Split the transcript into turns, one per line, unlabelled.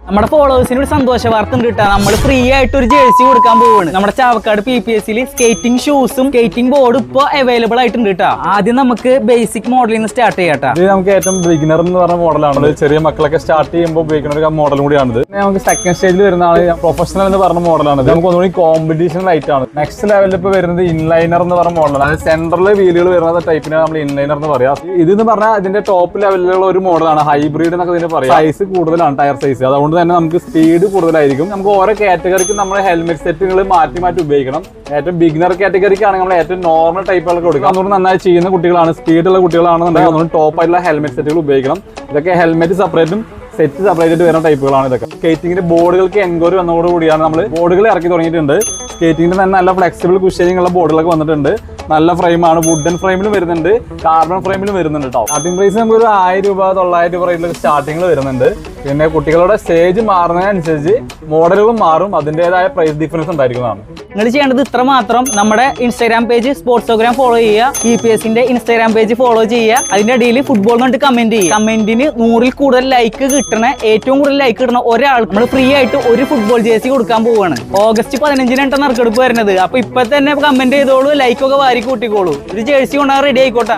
നമ്മുടെ ഫോളോവേഴ്സിന് ഒരു സന്തോഷ വാർത്ത ഉണ്ട് കേട്ടോ. നമ്മൾ ഫ്രീ ആയിട്ട് ഒരു ജേഴ്സി കൊടുക്കാൻ പോവാണ്. നമ്മുടെ ചാവക്കാട് PPSൽ സ്കേറ്റിംഗ് ഷൂസും സ്കേറ്റിംഗ് ബോർഡും ഇപ്പൊ അവൈലബിൾ ആയിട്ടുണ്ട് കേട്ടോ. ആദ്യം നമുക്ക് ബേസിക് മോഡലിൽ നിന്ന് സ്റ്റാർട്ട് ചെയ്യാം.
ഇത് നമുക്ക് ഏറ്റവും ബിഗിനർ എന്ന് പറഞ്ഞ മോഡലാണ്. ചെറിയ മക്കളൊക്കെ സ്റ്റാർട്ട് ചെയ്യുമ്പോൾ ഉപയോഗിക്കുന്ന ഒരു മോഡൽ കൂടിയാണിത്. നമുക്ക് സെക്കൻഡ് സ്റ്റേജിൽ വരുന്നതാണ് പ്രൊഫഷണൽ എന്ന് പറഞ്ഞ മോഡലാണ്. നമുക്ക് ഒന്നുകൂടി കോമ്പറ്റീഷൻ ലൈറ്റ് ആണ്. നെക്സ്റ്റ് ലെവലിൽ ഇപ്പൊ വരുന്നത് ഇൻലൈനർ എന്ന് പറഞ്ഞ മോഡലാണ്. അതായത് സെൻട്രൽ വീലുകൾ വരുന്ന ടൈപ്പിനെ നമ്മൾ ഇൻലൈനർ എന്ന് പറയാം. ഇതെന്ന് പറഞ്ഞാൽ ഇതിന്റെ ടോപ്പ് ലെവലിലുള്ള ഒരു മോഡലാണ്. ഹൈബ്രിഡ് എന്നൊക്കെ ഇതിന് പറയാം. സൈസ് കൂടുതലാണ്, ടയർ സൈസ്. അതുകൊണ്ട് തന്നെ നമുക്ക് സ്പീഡ് കൂടുതലായിരിക്കും. നമുക്ക് ഓരോ കാറ്റഗറിക്ക് നമ്മൾ ഹെൽമെറ്റ് സെറ്റുകൾ മാറ്റി മാറ്റി ഉപയോഗിക്കണം. ഏറ്റവും ബിഗിനർ കാറ്റഗറിക്കാണെങ്കിൽ നമ്മൾ ഏറ്റവും നോർമൽ ടൈപ്പുകളൊക്കെ കൊടുക്കാം. അതുകൊണ്ട് നന്നായി ചെയ്യുന്ന കുട്ടികളാണ്, സ്പീഡുള്ള കുട്ടികളാണെന്നുണ്ടെങ്കിൽ നമ്മൾ ടോപ്പ് ആയിട്ടുള്ള ഹെൽമെറ്റ് സെറ്റുകൾ ഉപയോഗിക്കണം. ഇതൊക്കെ ഹെൽമെറ്റ് സെപ്പറേറ്റും സെറ്റ് സെപ്പറേറ്റ് ആയിട്ട് വരുന്ന ടൈപ്പുകളാണ് ഇതൊക്കെ. സ്കേറ്റിംഗിന്റെ ബോർഡുകൾക്ക് എൻക്വയറി വന്നതോടുകൂടിയാണ് നമ്മൾ ബോർഡുകൾ ഇറക്കി തുടങ്ങിയിട്ടുണ്ട്. സ്കേറ്റിംഗിന്റെ തന്നെ നല്ല ഫ്ലെക്സിബിൾ കുഷനിങ് ഉള്ള ബോർഡുകളൊക്കെ വന്നിട്ടുണ്ട്. നല്ല ഫ്രെയിമാണ്, വുഡൻ ഫ്രെയിമിലും വരുന്നുണ്ട്, കാർബൺ ഫ്രെയിമിലും വരുന്നുണ്ട് കേട്ടോ. സ്റ്റാർട്ടിംഗ് പ്രൈസ് നമുക്ക് ഒരു 1000 രൂപ 900 രൂപ റേറ്റിലൊക്കെ സ്റ്റാർട്ടിംഗിൽ വരുന്നുണ്ട്. പിന്നെ കുട്ടികളുടെ സ്റ്റേജ് മാറുന്നതിനനുസരിച്ച് മോഡലുകളും മാറും. അതിൻ്റെതായ പ്രൈസ് ഡിഫറൻസ് ഉണ്ടായിരിക്കുന്നതാണ്.
നിങ്ങൾ ചെയ്യേണ്ടത് ഇത്ര മാത്രം. നമ്മുടെ ഇൻസ്റ്റാഗ്രാം പേജ് സ്പോർട്സോഗ്രാം ഫോളോ ചെയ്യുക, PPSന്റെ ഇൻസ്റ്റാഗ്രാം പേജ് ഫോളോ ചെയ്യുക. അതിന്റെ അടിയിൽ ഫുട്ബോൾ കണ്ട് കമന്റ് ചെയ്യുക. കമന്റിന് 100ൽ കൂടുതൽ ലൈക്ക് കിട്ടണ, ഏറ്റവും കൂടുതൽ ലൈക്ക് കിട്ടണ ഒരാൾക്ക് നമ്മൾ ഫ്രീ ആയിട്ട് ഒരു ഫുട്ബോൾ ജേഴ്സി കൊടുക്കാൻ പോവുകയാണ്. ഓഗസ്റ്റ് 15-ന് നറുക്കെടുപ്പ് വരുന്നത്. അപ്പൊ ഇപ്പൊ തന്നെ കമന്റ് ചെയ്തോളൂ, ലൈക്കൊക്കെ വാരി കൂട്ടിക്കോളൂ. ഒരു ജേഴ്സി കൊണ്ടാൽ റെഡി ആയിക്കോട്ടെ.